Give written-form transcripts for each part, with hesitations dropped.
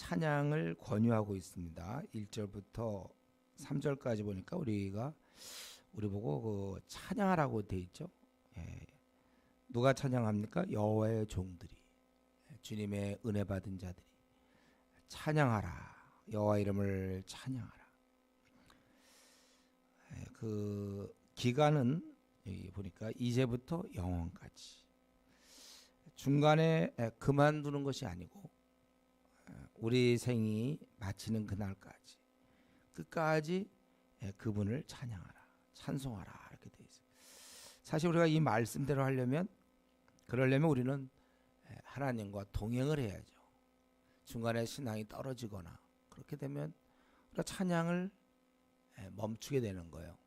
찬양을 권유하고 있습니다. 1절부터 3절까지 보니까 우리 보고 그 찬양하라고 돼 있죠. 누가 찬양합니까? 여호와의 종들이, 주님의 은혜 받은 자들이 찬양하라. 여호와 이름을 찬양하라. 그 기간은 여기 보니까 이제부터 영원까지. 중간에 그만두는 것이 아니고 우리 생이 마치는 그날까지 끝까지 그분을 찬양하라, 찬송하라 이렇게 돼 있어요. 사실 우리가 이 말씀대로 그러려면 우리는 하나님과 동행을 해야죠. 중간에 신앙이 떨어지거나 그렇게 되면 우리가 찬양을 멈추게 되는 거예요.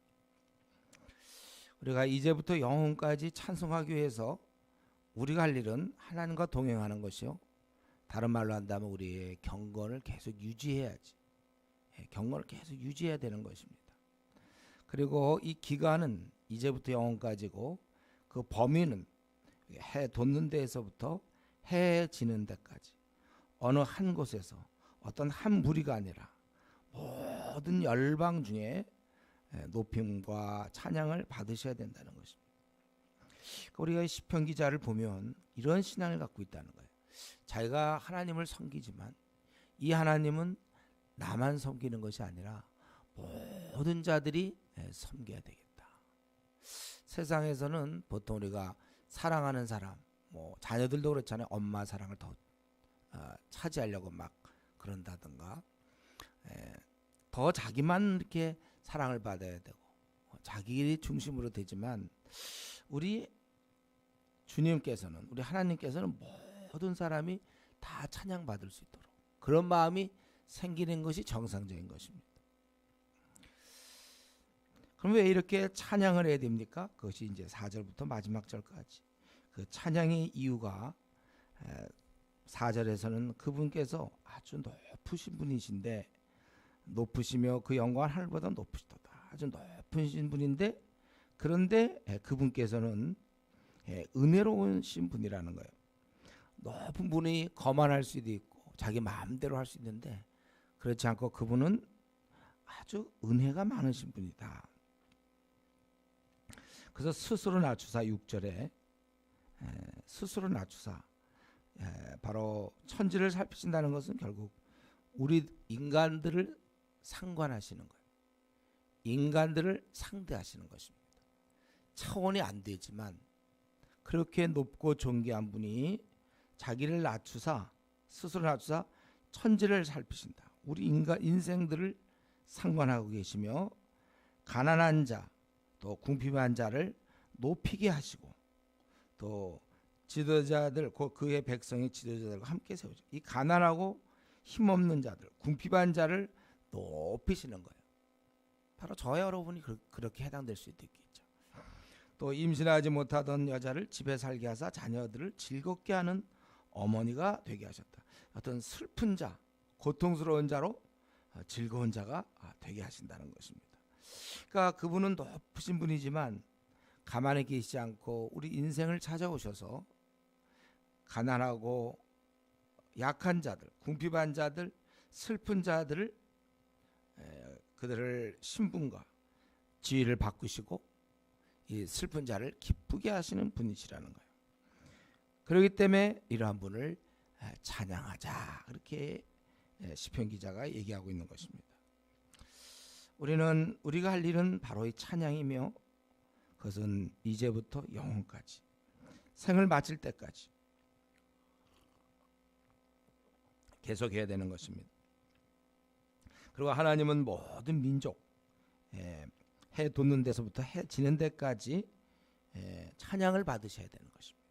우리가 이제부터 영혼까지 찬송하기 위해서 우리가 할 일은 하나님과 동행하는 것이요. 다른 말로 한다면 우리의 경건을 계속 유지해야지. 경건을 계속 유지해야 되는 것입니다. 그리고 이 기간은 이제부터 영혼까지고 그 범위는 해 돋는 데에서부터 해 지는 데까지 어느 한 곳에서 어떤 한 무리가 아니라 모든 열방 중에 높임과 찬양을 받으셔야 된다는 것입니다. 우리가 시편 기자를 보면 이런 신앙을 갖고 있다는 거예요. 자기가 하나님을 섬기지만 이 하나님은 나만 섬기는 것이 아니라 모든 자들이 섬겨야 되겠다. 세상에서는 보통 우리가 사랑하는 사람, 자녀들도 그렇잖아요. 엄마 사랑을 더 차지하려고 막 그런다든가, 더 자기만 이렇게 사랑을 받아야 되고 자기 중심으로 되지만 우리 주님께서는, 우리 하나님께서는 모든 사람이 다 찬양받을 수 있도록 그런 마음이 생기는 것이 정상적인 것입니다. 그럼 왜 이렇게 찬양을 해야 됩니까? 그것이 이제 4절부터 마지막 절까지 그 찬양의 이유가 4절에서는 그분께서 아주 높으신 분이신데, 높으시며 그 영광 하늘보다 높으시도다. 아주 높으신 분인데, 그런데 그분께서는 은혜로우신 분이라는 거예요. 높은 분이 거만할 수도 있고 자기 마음대로 할 수 있는데 그렇지 않고 그분은 아주 은혜가 많으신 분이다. 그래서 스스로 낮추사 6절에 스스로 낮추사, 바로 천지를 살피신다는 것은 결국 우리 인간들을 상관하시는 거예요. 인간들을 상대하시는 것입니다. 차원이 안 되지만 그렇게 높고 존귀한 분이 자기를 낮추사, 스스로 낮추사 천지를 살피신다. 우리 인생들을 상관하고 계시며 가난한 자, 또 궁핍한 자를 높이게 하시고 또 지도자들, 그의 백성의 지도자들과 함께 세우죠. 이 가난하고 힘없는 자들, 궁핍한 자를 높이시는 거예요. 바로 저와 여러분이 그렇게 해당될 수도 있겠죠. 또 임신하지 못하던 여자를 집에 살게 하사 자녀들을 즐겁게 하는 어머니가 되게 하셨다. 어떤 슬픈 자, 고통스러운 자로 즐거운 자가 되게 하신다는 것입니다. 그러니까 그분은 높으신 분이지만 가만히 계시지 않고 우리 인생을 찾아오셔서 가난하고 약한 자들, 궁핍한 자들, 슬픈 자들을 그들을 신분과 지위를 바꾸시고 이 슬픈 자를 기쁘게 하시는 분이시라는 거예요. 그렇기 때문에 이러한 분을 찬양하자, 그렇게 시편 기자가 얘기하고 있는 것입니다. 우리가 할 일은 바로 이 찬양이며 그것은 이제부터 영원까지, 생을 마칠 때까지 계속해야 되는 것입니다. 그리고 하나님은 모든 민족, 해 돋는 데서부터 해 지는 데까지 찬양을 받으셔야 되는 것입니다.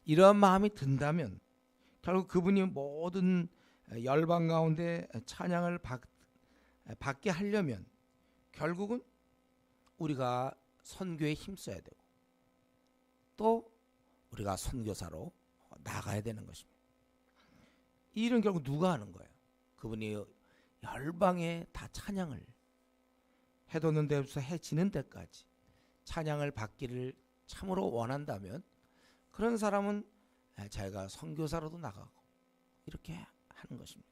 이런 마음이 든다면 결국 그분이 모든 열방 가운데 찬양을 받게 하려면 결국은 우리가 선교에 힘써야 되고 또 우리가 선교사로 나가야 되는 것입니다. 이 일은 결국 누가 하는 거예요? 그분이 열방에 다 찬양을, 해 돋는 데부터 해 지는 데까지 찬양을 받기를 참으로 원한다면 그런 사람은 자기가 선교사로도 나가고 이렇게 하는 것입니다.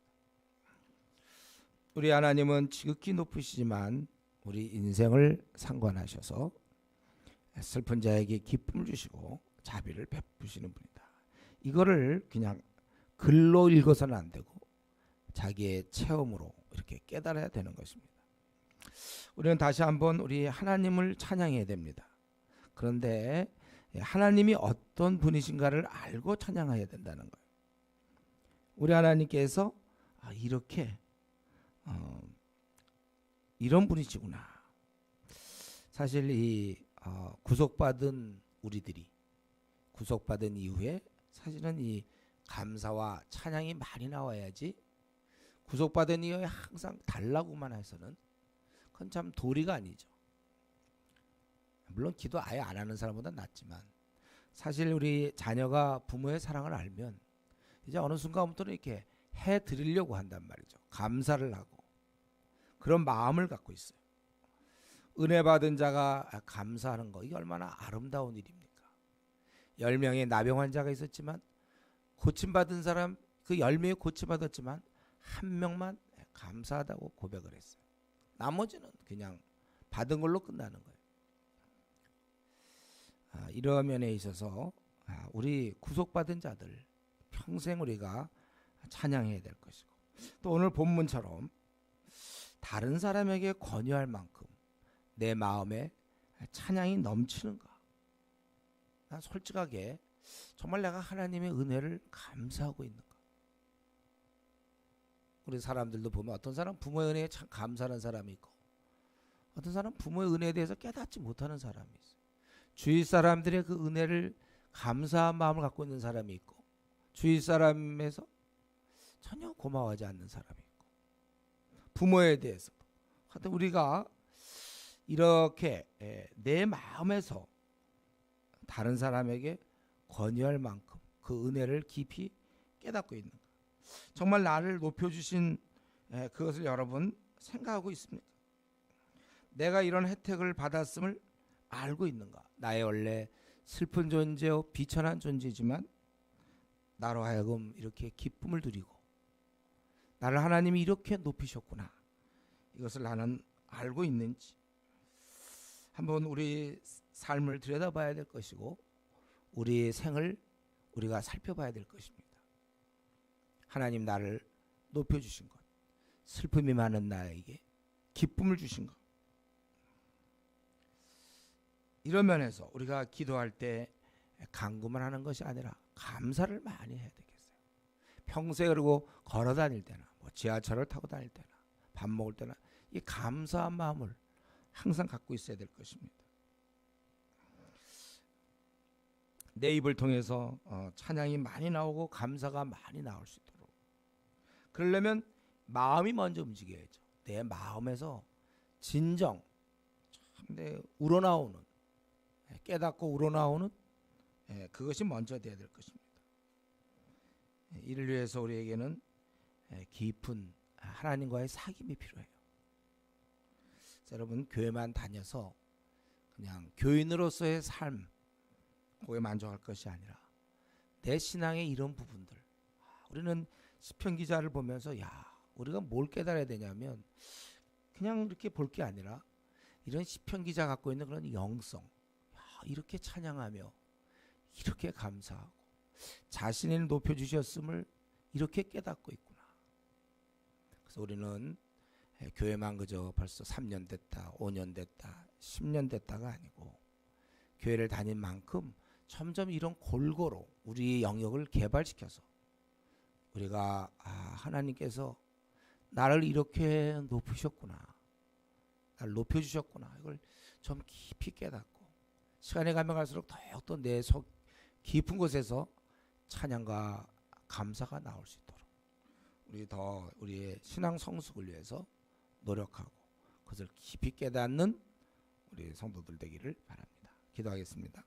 우리 하나님은 지극히 높으시지만 우리 인생을 상관하셔서 슬픈 자에게 기쁨을 주시고 자비를 베푸시는 분이다. 이거를 그냥 글로 읽어서는 안 되고 자기의 체험으로 이렇게 깨달아야 되는 것입니다. 우리는 다시 한번 우리 하나님을 찬양해야 됩니다. 그런데 하나님이 어떤 분이신가를 알고 찬양해야 된다는 거예요. 우리 하나님께서 이렇게 이런 분이시구나. 사실 이 구속받은 우리들이 구속받은 이후에 사실은 이 감사와 찬양이 많이 나와야지, 구속받은 이후에 항상 달라고만 해서는 그건 참 도리가 아니죠. 물론 기도 아예 안 하는 사람보다 낫지만, 사실 우리 자녀가 부모의 사랑을 알면 이제 어느 순간부터는 이렇게 해드리려고 한단 말이죠. 감사를 하고 그런 마음을 갖고 있어요. 은혜 받은 자가 감사하는 거, 이게 얼마나 아름다운 일입니까? 10명의 나병 환자가 있었지만 고침받은 사람 그 10명이 고침받았지만 한 명만 감사하다고 고백을 했어요. 나머지는 그냥 받은 걸로 끝나는 거예요. 이러한 면에 있어서 우리 구속받은 자들 평생 우리가 찬양해야 될 것이고, 또 오늘 본문처럼 다른 사람에게 권유할 만큼 내 마음에 찬양이 넘치는가? 난 솔직하게 정말 내가 하나님의 은혜를 감사하고 있는가? 우리 사람들도 보면 어떤 사람 부모의 은혜에 참 감사하는 사람이 있고, 어떤 사람 부모의 은혜에 대해서 깨닫지 못하는 사람이 있어요. 주위 사람들의 그 은혜를 감사한 마음을 갖고 있는 사람이 있고, 주위 사람에서 전혀 고마워하지 않는 사람이 있고, 부모에 대해서도. 하여튼 우리가 이렇게 내 마음에서 다른 사람에게 권유할 만큼 그 은혜를 깊이 깨닫고 있는가? 정말 나를 높여주신 그것을 여러분 생각하고 있습니까? 내가 이런 혜택을 받았음을 알고 있는가? 나의 원래 슬픈 존재요 비천한 존재지만 나로 하여금 이렇게 기쁨을 드리고 나를 하나님이 이렇게 높이셨구나, 이것을 나는 알고 있는지 한번 우리 삶을 들여다봐야 될 것이고, 우리 생을 우리가 살펴봐야 될 것입니다. 하나님 나를 높여주신 것, 슬픔이 많은 나에게 기쁨을 주신 것, 이런 면에서 우리가 기도할 때 간구만 하는 것이 아니라 감사를 많이 해야 되겠어요. 평소에 그리고 걸어 다닐 때나 뭐 지하철을 타고 다닐 때나 밥 먹을 때나 이 감사한 마음을 항상 갖고 있어야 될 것입니다. 내 입을 통해서 찬양이 많이 나오고 감사가 많이 나올 수 있도록, 그러려면 마음이 먼저 움직여야죠. 내 마음에서 진정 내 우러나오는, 깨닫고 우러나오는 그것이 먼저 돼야 될 것입니다. 이를 위해서 우리에게는 깊은 하나님과의 사귐이 필요해요. 여러분, 교회만 다녀서 그냥 교인으로서의 삶 거기에 만족할 것이 아니라 내 신앙의 이런 부분들, 우리는 시편 기자를 보면서 우리가 뭘 깨달아야 되냐면 그냥 이렇게 볼 게 아니라 이런 시편 기자 갖고 있는 그런 영성, 이렇게 찬양하며 이렇게 감사하고 자신을 높여주셨음을 이렇게 깨닫고 있구나. 그래서 우리는 교회만 그저 벌써 3년 됐다, 5년 됐다, 10년 됐다가 아니고 교회를 다닌 만큼 점점 이런 골고루 우리의 영역을 개발시켜서 우리가 하나님께서 나를 이렇게 높으셨구나, 나를 높여주셨구나, 이걸 좀 깊이 깨닫고 시간이 가면 갈수록 더욱더 내 속 깊은 곳에서 찬양과 감사가 나올 수 있도록 우리 더 우리의 신앙 성숙을 위해서 노력하고 그것을 깊이 깨닫는 우리 성도들 되기를 바랍니다. 기도하겠습니다.